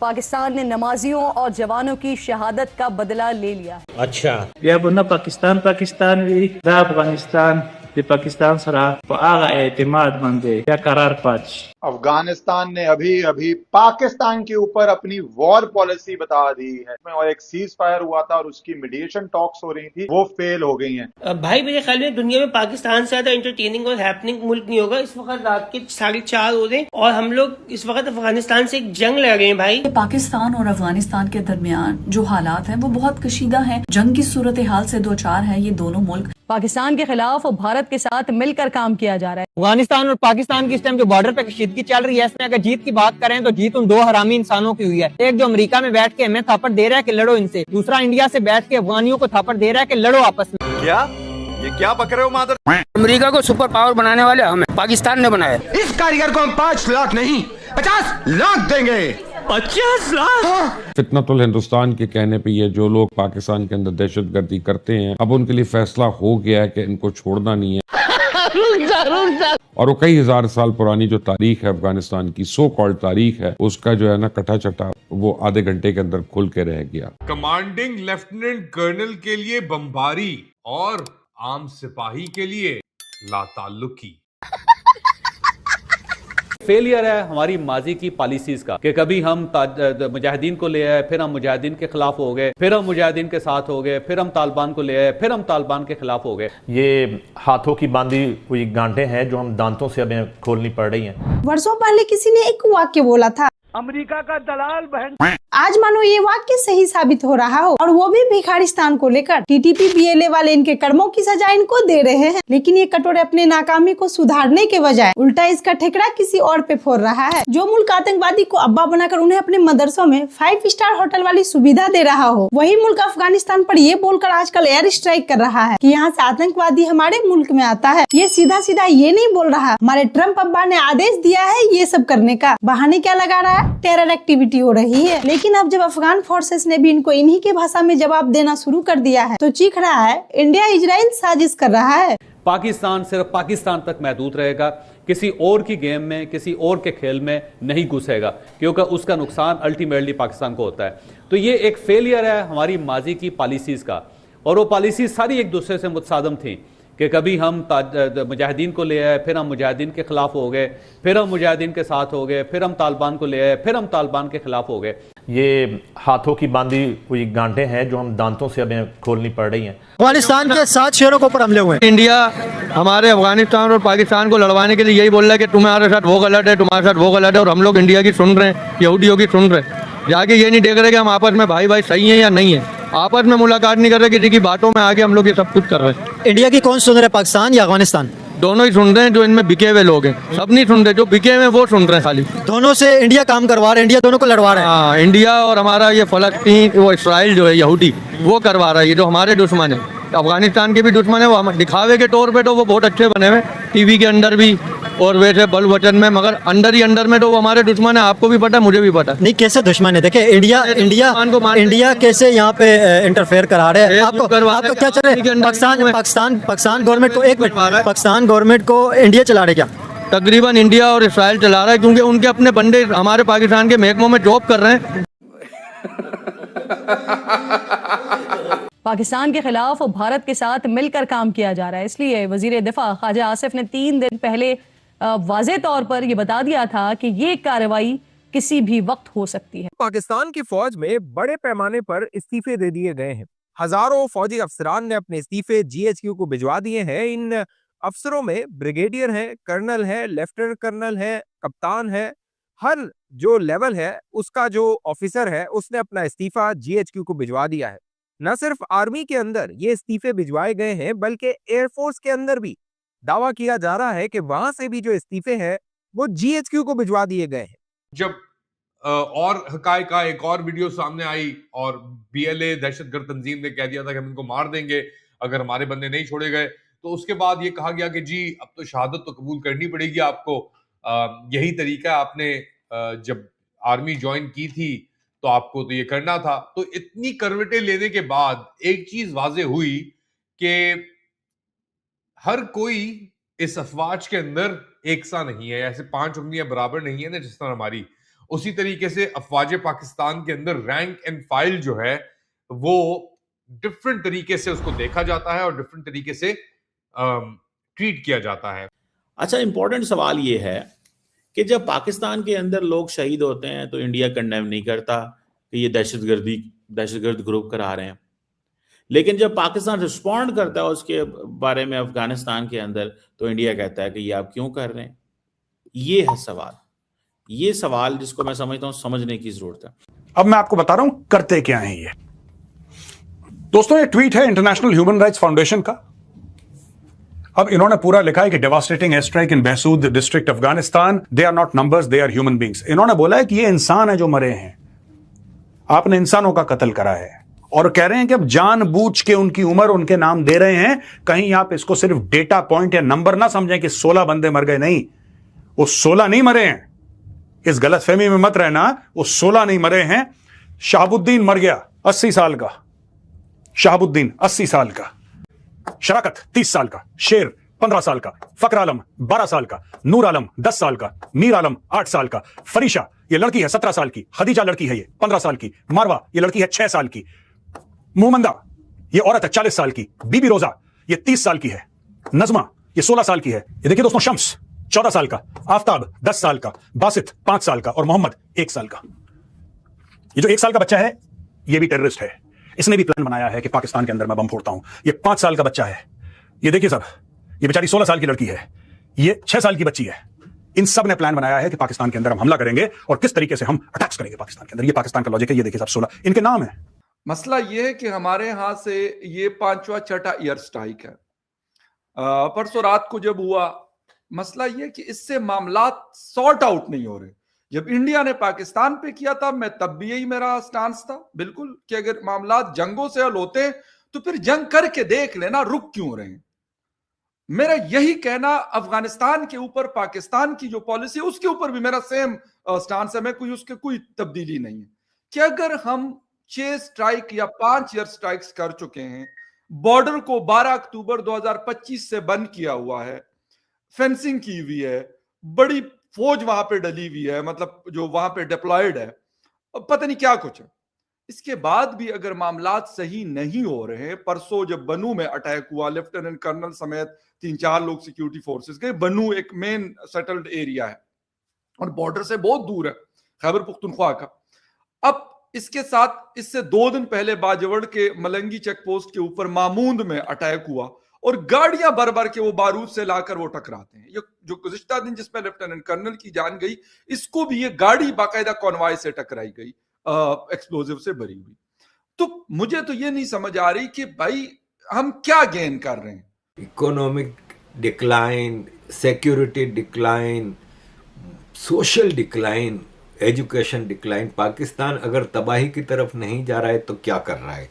पाकिस्तान ने नमाजियों और जवानों की शहादत का बदला ले लिया है। अच्छा, Ya buna Pakistan da Afghanistan di Pakistan sara paaga etimad mande ya karar pach Afghanistan ने अभी अभी पाकिस्तान के ऊपर अपनी वॉर पॉलिसी बता दी है और एक सीज फायर हुआ था और उसकी मीडिएशन टॉक्स हो रही थी, वो फेल हो गई हैं। भाई मेरे ख्याल में दुनिया में पाकिस्तान से ज्यादा एंटरटेनिंग और हैपनिंग मुल्क नहीं होगा। इस वक्त रात के 4:30 हो रहे और हम लोग इस वक्त अफगानिस्तान से एक जंग लड़ रहे हैं। भाई पाकिस्तान और अफगानिस्तान के दरमियान जो हालात हैं वो बहुत कशीदा हैं। जंग की सूरत हाल से दो चार है ये दोनों मुल्क। पाकिस्तान के खिलाफ भारत के साथ मिलकर काम किया जा रहा है। अफगानिस्तान और पाकिस्तान की इस टाइम जो बॉर्डर पे कशीदगी चल रही है, इसमें अगर जीत की बात करें तो जीत उन दो हरामी इंसानों की हुई है। एक जो अमेरिका में बैठ के हमें थापड़ दे रहा है कि लड़ो इनसे, दूसरा इंडिया से बैठ के अफगानियों को थापड़ दे रहा है कि लड़ो आपस में। क्या ये क्या बक रहे हो मादर? अमेरिका को सुपर पावर बनाने वाले हमें पाकिस्तान ने बनाया। इस कारीगर को हम 5 लाख नहीं 50 लाख देंगे। 50 लाख? फितनतुल हिंदुस्तान के कहने पे ये जो लोग पाकिस्तान के अंदर दहशतगर्दी करते हैं, अब उनके लिए फैसला हो गया है कि इनको छोड़ना नहीं है। और वो कई हजार साल पुरानी जो तारीख है अफगानिस्तान की, सो कॉल्ड तारीख है, उसका जो है ना कटा चटा वो आधे घंटे के अंदर खुल के रह गया। कमांडिंग लेफ्टिनेंट कर्नल के लिए बमबारी और आम सिपाही के लिए लाताल्लुकी। फेलियर है हमारी माजी की पॉलिसीज का कि कभी हम मुजाहिदीन को ले आए, फिर हम मुजाहिदीन के खिलाफ हो गए, फिर हम मुजाहिदीन के साथ हो गए, फिर हम तालिबान को ले आए, फिर हम तालिबान के खिलाफ हो गए। ये हाथों की बांधी हुई गांठें हैं जो हम दांतों से हमें खोलनी पड़ रही हैं। वर्षों पहले किसी ने एक वाक्य बोला था, अमेरिका का दलाल बहन। आज मानो ये वाक्य सही साबित हो रहा हो, और वो भी भिखारिस्तान को लेकर। टीटीपी बीएलए वाले इनके कर्मों की सजा इनको दे रहे हैं, लेकिन ये कटोरे अपने नाकामी को सुधारने के बजाय उल्टा इसका ठेकड़ा किसी और पे फोड़ रहा है। जो मुल्क आतंकवादी को अब्बा बनाकर उन्हें अपने मदरसों में 5 स्टार होटल वाली सुविधा दे रहा हो, वही मुल्क अफगानिस्तान पर ये बोलकर आजकल एयर स्ट्राइक कर रहा है कि यहाँ से आतंकवादी हमारे मुल्क में आता है। ये सीधा सीधा ये नहीं बोल रहा हमारे ट्रम्प अब्बा ने आदेश दिया है ये सब करने का। बहाने क्या लगा रहा है, टेरर एक्टिविटी हो रही है। लेकिन अब जब अफगान फोर्सेस ने भी इनको इन्हीं के भाषा में जवाब देना शुरू कर दिया है तो चीख रहा है इंडिया इजराइल साजिश कर रहा है। पाकिस्तान सिर्फ पाकिस्तान तक महदूद रहेगा, किसी और की गेम में, किसी और के खेल में नहीं घुसेगा, क्योंकि उसका नुकसान अल्टीमेटली पाकिस्तान को होता है। तो ये एक फेलियर है हमारी माजी की पॉलिसीज का, और वो पॉलिसीज सारी एक दूसरे से मुतसादम थी कि कभी हम मुजाहिदीन को ले आए, फिर हम मुजाहिदीन के खिलाफ हो गए, फिर हम मुजाहिदीन के साथ हो गए, फिर हम तालिबान को ले आए, फिर हम तालिबान के खिलाफ हो गए। ये हाथों की बांधी हुई गांठें हैं जो हम दांतों से हमें खोलनी पड़ रही हैं। अफगानिस्तान के 7 शहरों के ऊपर हमले हुए। इंडिया हमारे अफगानिस्तान और पाकिस्तान को लड़वाने के लिए यही बोल रहा है कि तुम्हारे साथ वो गलत है, तुम्हारे साथ वो गलत है, और हम लोग इंडिया की सुन रहे हैं, यहूदियों की सुन रहे हैं। जाके ये नहीं देख रहे कि हम आपस में भाई भाई सही है या नहीं है, आपस में मुलाकात नहीं कर रहे, किसी की बातों में आके हम लोग ये सब कुछ कर रहे हैं। इंडिया की कौन सुन रहे, पाकिस्तान या अफगानिस्तान? दोनों ही सुन रहे हैं, जो इनमें बिके हुए लोग हैं, सब नहीं सुन रहे, जो बिके हुए वो सुन रहे हैं खाली। दोनों से इंडिया काम करवा रहा है, इंडिया दोनों को लड़वा रहा है। हाँ, इंडिया और हमारा ये फलस्तीन वो इसराइल जो है यहूदी वो करवा रहा है, ये जो हमारे दुश्मन है। अफगानिस्तान के भी दुश्मन है, वो हम दिखावे के तौर पे तो वो बहुत अच्छे बने हुए टीवी के अंदर भी और वैसे बल वचन में, मगर अंदर ही अंदर में तो वो हमारे दुश्मन है। आपको भी पता, मुझे भी पता। नहीं, कैसे दुश्मन है? देखिए इंडिया कैसे यहाँ पे इंटरफेयर करा रहे हैं। आपको क्या चल रहा है? पाकिस्तान गवर्नमेंट को, एक मिनट, पाकिस्तान गवर्नमेंट को इंडिया चला रहे क्या? तकरीबन इंडिया और इसराइल चला रहा है, क्योंकि उनके अपने बंदे हमारे पाकिस्तान के महकमों में जॉब कर रहे हैं। पाकिस्तान के खिलाफ भारत के साथ मिलकर काम किया जा रहा है, इसलिए वजीर दिफा ख्वाजा आसिफ ने 3 दिन पहले वाज़े तौर पर यह बता दिया था कि ये कार्रवाई किसी भी वक्त हो सकती है। पाकिस्तान की फौज में बड़े पैमाने पर इस्तीफे दे दिए गए हैं। हजारों फौजी अफसरान ने अपने इस्तीफे GHQ को भिजवा दिए हैं। इन अफसरों में ब्रिगेडियर हैं, कर्नल है, लेफ्टिनेंट कर्नल है, कप्तान है। हर जो लेवल है उसका जो ऑफिसर है उसने अपना इस्तीफा GHQ को भिजवा दिया है। न सिर्फ आर्मी के अंदर ये इस्तीफे भिजवाए गए हैं, बल्कि एयरफोर्स के अंदर भी दावा किया जा रहा है कि वहां से भी जो इस्तीफे हैं वो GHQ को भिजवा दिए गए हैं। जब और हकायक का एक और वीडियो सामने आई और BLA दहशतगर्द तंजीम ने कह दिया था कि हम इनको मार देंगे अगर हमारे बंदे नहीं छोड़े गए, तो उसके बाद ये कहा गया कि जी अब तो शहादत तो कबूल करनी पड़ेगी आपको, यही तरीका है, आपने जब आर्मी ज्वाइन की थी तो आपको तो ये करना था। तो इतनी करवटें लेने के बाद एक चीज वाजे हुई कि हर कोई इस अफवाज के अंदर एक सा नहीं है, ऐसे 5 उंगलियां बराबर नहीं है ना जिस तरह हमारी, उसी तरीके से अफवाज पाकिस्तान के अंदर रैंक एंड फाइल जो है वो डिफरेंट तरीके से उसको देखा जाता है और डिफरेंट तरीके से ट्रीट किया जाता है। अच्छा, इंपॉर्टेंट सवाल ये है कि जब पाकिस्तान के अंदर लोग शहीद होते हैं तो इंडिया कंडेम नहीं करता कि ये दहशतगर्द ग्रुप करा रहे हैं, लेकिन जब पाकिस्तान रिस्पॉन्ड करता है उसके बारे में अफगानिस्तान के अंदर तो इंडिया कहता है कि ये आप क्यों कर रहे हैं। ये है सवाल, ये सवाल जिसको मैं समझता हूं समझने की जरूरत है। अब मैं आपको बता रहा हूं करते क्या हैं ये। दोस्तों, ये ट्वीट है इंटरनेशनल ह्यूमन राइट्स फाउंडेशन का। अब इन्होंने पूरा लिखा है कि devastating air strike in Behsud district Afghanistan, they are not numbers, they are human beings. इन्होंने बोला है कि ये इंसान है जो मरे हैं, आपने इंसानों का कत्ल करा है, और कह रहे हैं कि अब जानबूझ के उनकी उम्र उनके नाम दे रहे हैं। कहीं आप इसको सिर्फ डेटा पॉइंट या नंबर ना समझें कि 16 बंदे मर गए, नहीं, वो 16 नहीं मरे हैं, इस गलतफहमी में मत रहना, वो 16 नहीं मरे हैं। शहाबुद्दीन मर गया 80 साल का, शहाबुद्दीन 80 साल का, शराकत 30 साल का, शेर 15 साल का, फकर आलम 12 साल का, नूर आलम 10 साल का, मीर आलम 8 साल का, फरीशा ये लड़की है 17 साल की, खदीजा लड़की है ये 15 साल की, मारवा ये लड़की है 6 साल की, मोहम्मदा ये औरत है 40 साल की, बीबी रोजा ये 30 साल की है, नजमा ये 16 साल की है। ये देखिए दोस्तों, शम्स 14 साल का, आफताब 10 साल का, बासित 5 साल का और मोहम्मद 1 साल का। ये जो 1 साल का बच्चा है ये भी टेररिस्ट है, इसने भी प्लान बनाया है कि पाकिस्तान के अंदर मैं बम फोड़ता हूं। ये 5 साल का बच्चा है, ये देखिए सब, ये बेचारी 16 साल की लड़की है, ये 6 साल की बच्ची है। इन सब ने प्लान बनाया है कि पाकिस्तान के अंदर हम हमला करेंगे और किस तरीके से हम अटैक्स करेंगे पाकिस्तान के अंदर। ये पाकिस्तान का लॉजिक है। ये देखिए सब 16 इनके नाम है। मसला ये है कि हमारे यहां से ये 5वां छठा एयर स्ट्राइक है। परसों रात को जब हुआ, मसला ये कि इससे मामला सॉर्ट आउट नहीं हो रहे। जब इंडिया ने पाकिस्तान पे किया था, मैं तब भी यही मेरा स्टांस था बिल्कुल कि अगर मामला जंगों से हल होते तो फिर जंग करके देख लेना, रुक क्यों रहे। मेरा यही कहना अफगानिस्तान के ऊपर पाकिस्तान की जो पॉलिसी है उसके ऊपर भी मेरा सेम स्टांस है। मैं उसके कोई तब्दीली नहीं है कि अगर हम 6 स्ट्राइक या 5 एयर स्ट्राइक्स कर चुके हैं, बॉर्डर को 12 अक्टूबर 2025 से बंद किया हुआ है, फेंसिंग की हुई है, बड़ी फौज वहां पे डली हुई है, मतलब जो वहां पे डिप्लॉयड है, पता नहीं क्या कुछ है, इसके बाद भी अगर मामलात सही नहीं हो रहे हैं। परसों जब बनू में अटैक हुआ, लेफ्टिनेंट कर्नल समेत 3-4 लोग सिक्योरिटी फोर्सेस गए। बनू एक मेन सेटल्ड एरिया है और बॉर्डर से बहुत दूर है, खैबर पुख्तनख्वा का। अब इसके साथ इससे 2 दिन पहले बाजवड़ के मलंगी चेक पोस्ट के ऊपर मामूंद में अटैक हुआ और गाड़ियां भर भर के वो बारूद से लाकर वो टकराते हैं। ये जो गुज़िश्ता दिन जिसमें लेफ्टिनेंट कर्नल की जान गई, इसको भी ये गाड़ी बाकायदा कॉन्वॉय से टकराई गई, एक्सप्लोजिव से भरी हुई। तो मुझे तो ये नहीं समझ आ रही कि भाई हम क्या गेन कर रहे हैं। Economic decline, security decline, social decline, education decline, Pakistan अगर तबाही की तरफ नहीं जा रहा है तो क्या कर रहा है।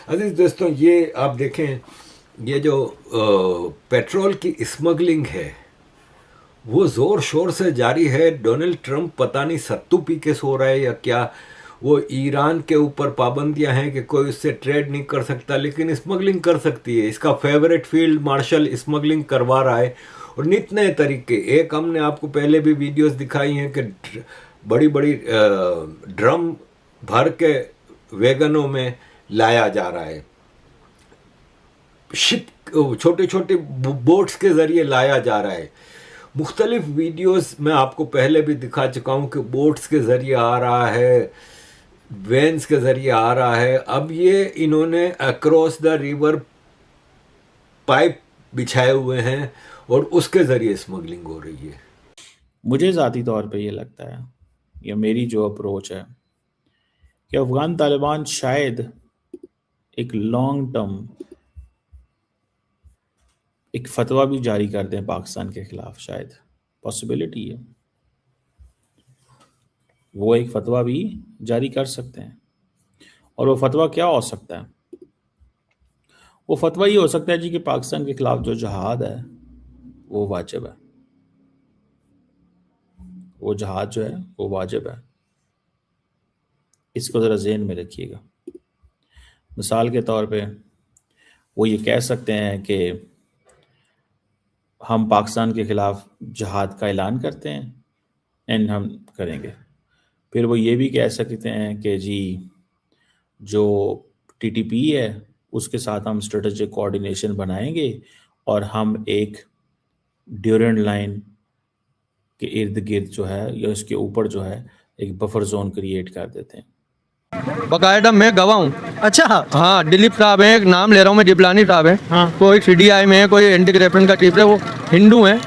अजीज दोस्तों, ये आप देखें, ये जो पेट्रोल की स्मगलिंग है वो ज़ोर शोर से जारी है। डोनाल्ड ट्रंप पता नहीं सत्तू पी के सो रहा है या क्या। वो ईरान के ऊपर पाबंदियां हैं कि कोई उससे ट्रेड नहीं कर सकता, लेकिन स्मगलिंग कर सकती है। इसका फेवरेट फील्ड मार्शल स्मगलिंग करवा रहा है और नित नए तरीके। एक हमने आपको पहले भी वीडियोस दिखाई हैं कि बड़ी बड़ी ड्रम भर के वैगनों में लाया जा रहा है, शिप छोटे छोटे बोट्स के ज़रिए लाया जा रहा है। मुख्तलिफ वीडियोस मैं आपको पहले भी दिखा चुका हूँ कि बोट्स के ज़रिए आ रहा है, वैन्स के ज़रिए आ रहा है। अब ये इन्होंने अक्रॉस द रिवर पाइप बिछाए हुए हैं और उसके ज़रिए स्मगलिंग हो रही है। मुझे ज़ाती तौर पे ये लगता है, या मेरी जो अप्रोच है, कि अफ़गान तालिबान शायद एक लॉन्ग टर्म एक फतवा भी जारी कर दें पाकिस्तान के खिलाफ। शायद पॉसिबिलिटी है, वो एक फतवा भी जारी कर सकते हैं। और वो फतवा क्या हो सकता है? वो फतवा ये हो सकता है जी कि पाकिस्तान के खिलाफ जो जहाद है वो वाजिब है, वो जहाद जो है वो वाजिब है। इसको ज़रा ज़हन में रखिएगा। मिसाल के तौर पे वो ये कह सकते हैं कि हम पाकिस्तान के ख़िलाफ़ जहाद का ऐलान करते हैं एंड हम करेंगे। फिर वो ये भी कह सकते हैं कि जी जो टीटीपी है उसके साथ हम स्ट्रेटेजिक कोऑर्डिनेशन बनाएंगे और हम एक ड्यूरेंट लाइन के इर्द गिर्द जो है या उसके ऊपर जो है एक बफर जोन क्रिएट कर देते हैं। बकायदा मैं गवाह हूँ। अच्छा हाँ, दिलीप साहब है, एक नाम ले रहा हूँ मैं, डिपलानी साहब है। हाँ। कोई CDI में है, कोई एंटी करप्शन का चीफ है, वो हिंदू हैं,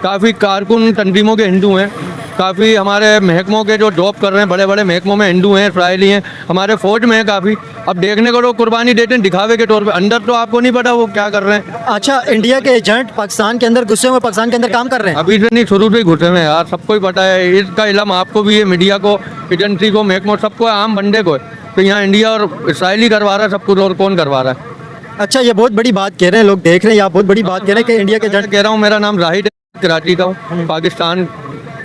काफ़ी कारकुन तंजीमों के हिंदू हैं, काफ़ी हमारे महकमों के जो जॉब कर रहे हैं बड़े बड़े महकमों में हिंदू हैं, इसराइली हैं, हमारे फौज में है काफ़ी। अब देखने को तो कुर्बानी देते हैं दिखावे के तौर पे, अंदर तो आपको नहीं पता वो क्या कर रहे हैं। अच्छा, इंडिया के एजेंट पाकिस्तान के अंदर घुसे हुए, पाकिस्तान के अंदर काम कर रहे हैं? अभी से नहीं, शुरू से ही घुसे हुए यार, सबको ही पता है इसका इल्म, आपको भी है, मीडिया को, एजेंसी को, महकमों, सबको, आम बंदे को। तो यहाँ इंडिया और इसराइली करवा रहा है सब कुछ, और कौन करवा रहा है? अच्छा, ये बहुत बड़ी बात कह रहे हैं, लोग देख रहे हैं, आप बहुत बड़ी बात कह रहे हैं कि इंडिया के एजेंट। कह रहा हूँ, मेरा नाम राहिद है, कराची का हूँ, पाकिस्तान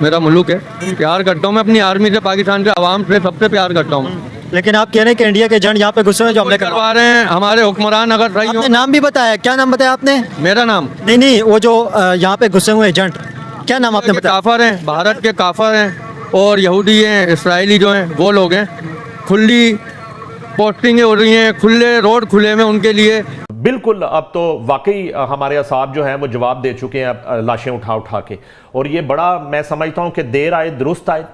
मेरा मुल्क है, प्यार करता हूँ मैं अपनी आर्मी से, पाकिस्तान से, आवाम से, सबसे प्यार करता हूँ। लेकिन आप कह रहे हैं कि इंडिया के एजेंट यहाँ पे गुस्से में जो हमले करवा रहे हैं, हमारे हुक्मरान अगर सही हो। आपने नाम भी बताया, क्या नाम बताया आपने? मेरा नाम नहीं, वो जो यहाँ पे गुस्से हुए एजेंट, क्या नाम आपने बताया? काफर हैं, भारत के काफर हैं और यहूदी हैं, इसराइली जो हैं वो लोग हैं। खुली पोस्टिंगें हो रही हैं, खुले रोड खुले में उनके लिए। बिल्कुल, अब तो वाकई हमारे असाब जो हैं वो जवाब दे चुके हैं लाशें उठा उठा के, और ये बड़ा मैं समझता हूँ कि देर आए दुरुस्त आए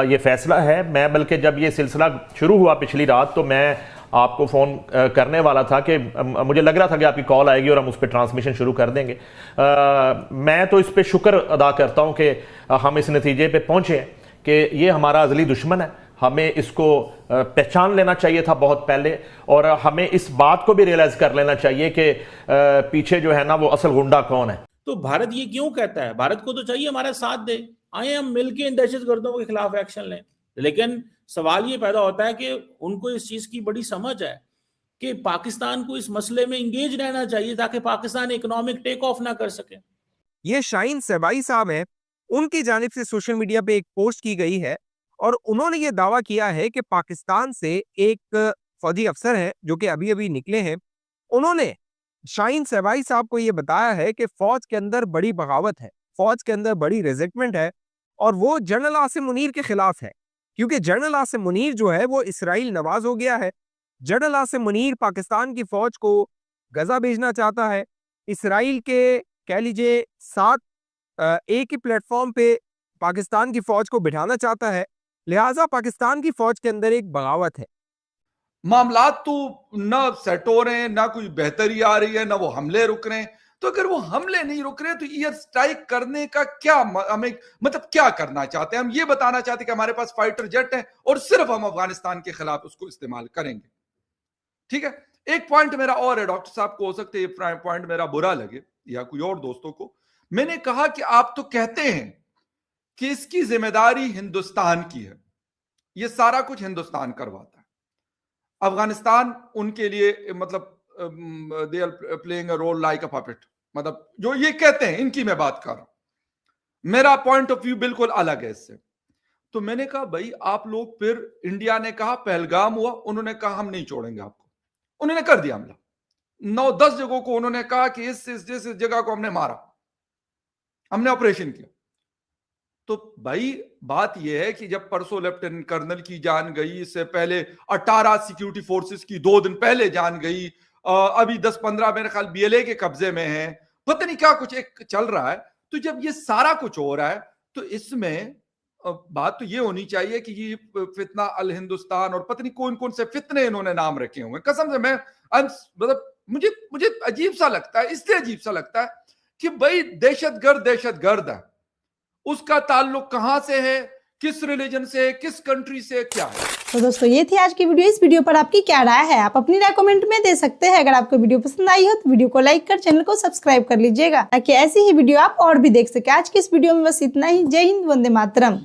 ये फैसला है। मैं बल्कि जब ये सिलसिला शुरू हुआ पिछली रात तो मैं आपको फ़ोन करने वाला था कि मुझे लग रहा था कि आपकी कॉल आएगी और हम उस पर ट्रांसमिशन शुरू कर देंगे। मैं तो इस पर शुक्र अदा करता हूँ कि हम इस नतीजे पे पहुँचे कि ये हमारा अज़ली दुश्मन है, हमें इसको पहचान लेना चाहिए था बहुत पहले, और हमें इस बात को भी रियलाइज़ कर लेना चाहिए कि पीछे जो है ना वो असल गुंडा कौन है। तो भारत ये क्यों कहता है? भारत को तो चाहिए हमारा साथ दे, आए हम मिलके इन दहशतगर्दों के खिलाफ एक्शन लें। लेकिन सवाल ये पैदा होता है कि उनको इस चीज की बड़ी समझ है कि पाकिस्तान को इस मसले में इंगेज रहना चाहिए ताकि पाकिस्तान इकोनॉमिक टेक ऑफ ना कर सके। ये शाहीन सेबाई साहब हैं, उनकी जानिब से सोशल मीडिया पे एक पोस्ट की गई है और उन्होंने ये दावा किया है कि पाकिस्तान से एक फौजी अफसर है जो कि अभी अभी निकले हैं, उन्होंने शाहीन सेबाई साहब को ये बताया है कि फौज के अंदर बड़ी बगावत है, फौज के अंदर बड़ी रेजिस्टमेंट है और वो जनरल आसिम मुनीर के खिलाफ है, क्योंकि जनरल आसिम मुनीर जो है वो इसराइल नवाज हो गया है। जनरल आसिम मुनीर पाकिस्तान की फौज को गजा भेजना चाहता है, इसराइल के कह लीजिए साथ एक ही प्लेटफॉर्म पे पाकिस्तान की फौज को बिठाना चाहता है, लिहाजा पाकिस्तान की फौज के अंदर एक बगावत है। मामलात तो ना सेट हो रहे हैं, ना कोई बेहतरी आ रही है, ना वो हमले रुक रहे हैं। तो अगर वो हमले नहीं रुक रहे तो एयर स्ट्राइक करने का क्या हमें मतलब क्या करना चाहते हैं? हम ये बताना चाहते हैं कि हमारे पास फाइटर जेट है और सिर्फ हम अफगानिस्तान के खिलाफ उसको इस्तेमाल करेंगे। ठीक है, एक पॉइंट मेरा और है, डॉक्टर साहब को हो सकता है ये पॉइंट मेरा बुरा लगे या कोई और दोस्तों को। मैंने कहा कि आप तो कहते हैं कि इसकी जिम्मेदारी हिंदुस्तान की है, ये सारा कुछ हिंदुस्तान करवाता है, अफगानिस्तान उनके लिए मतलब they are playing a role like a puppet, मतलब जो ये कहते हैं इनकी मैं बात कर रहा हूं। मेरा पॉइंट ऑफ व्यू बिल्कुल अलग है इससे। तो मैंने कहा भाई आप लोग, फिर इंडिया ने कहा पहलगाम हुआ, उन्होंने कहा हम नहीं छोड़ेंगे आपको, उन्होंने कर दिया हमला। 9-10 जगहों को उन्होंने कहा कि इस जगह को हमने मारा, हमने ऑपरेशन किया। तो भाई बात यह है कि जब परसों लेफ्टिनेंट कर्नल की जान गई, इससे पहले 18 सिक्योरिटी फोर्सेस की 2 दिन पहले जान गई, अभी 10-15 मेरे ख्याल BLA के कब्जे में है, पता नहीं क्या कुछ एक चल रहा है। तो जब ये सारा कुछ हो रहा है तो इसमें बात तो ये होनी चाहिए कि ये फितना अल हिंदुस्तान और पता नहीं कौन कौन से फितने इन्होंने नाम रखे हुए। कसम से मैं मतलब मुझे अजीब सा लगता है, इसलिए अजीब सा लगता है कि भाई दहशतगर्द है, उसका ताल्लुक कहां से है, किस रिलीजन से, किस कंट्री से, क्या है। तो दोस्तों ये थी आज की वीडियो। इस वीडियो पर आपकी क्या राय है, आप अपनी राय कमेंट में दे सकते हैं। अगर आपको वीडियो पसंद आई हो तो वीडियो को लाइक कर चैनल को सब्सक्राइब कर लीजिएगा ताकि ऐसी ही वीडियो आप और भी देख सके। आज की इस वीडियो में बस इतना ही। जय हिंद, वंदे मातरम।